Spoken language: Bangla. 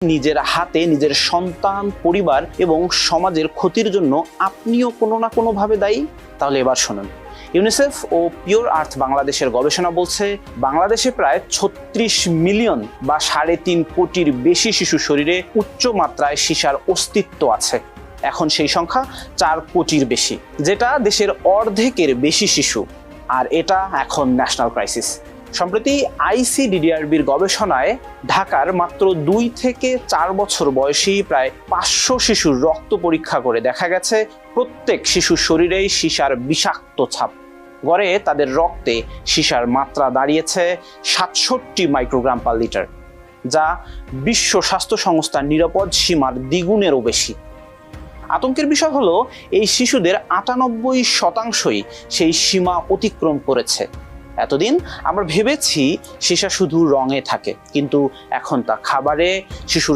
নিজের হাতে নিজের সন্তান, পরিবার এবং সমাজের ক্ষতির জন্য আপনিও কোনো না কোনোভাবে দায়ী? তাহলে এবার শুনুন। ইউনিসেফ ও পিওর আর্থ বাংলাদেশের গবেষণা বলছে, বাংলাদেশে প্রায় 36 মিলিয়ন বা 3.5 কোটির বেশি শিশুর শরীরে উচ্চ মাত্রায় সীসার অস্তিত্ব আছে। এখন সেই সংখ্যা 4 কোটির বেশি, যেটা দেশের অর্ধেকের বেশি শিশু। আর এটা এখন ন্যাশনাল ক্রাইসিস। সম্প্রতি আইসিডিডিআরবির গবেষণায় ঢাকার মাত্র 2 থেকে 4 বছর বয়সী প্রায় 500 শিশুর রক্ত পরীক্ষা করে দেখা গেছে প্রত্যেক শিশুর শরীরেই সীসার বিষাক্ত ছাপ। গড়ে তাদের রক্তে সীসার মাত্রা দাঁড়িয়েছে 67 মাইক্রোগ্রাম পার লিটার, যা বিশ্ব স্বাস্থ্য সংস্থার নিরাপদ সীমার দ্বিগুণেরও বেশি। আতঙ্কের বিষয় হলো, এই শিশুদের 98% সেই সীমা অতিক্রম করেছে। এতদিন আমরা ভেবেছি সীসা শুধু রঙে থাকে, কিন্তু এখন তা খাবারে, শিশুর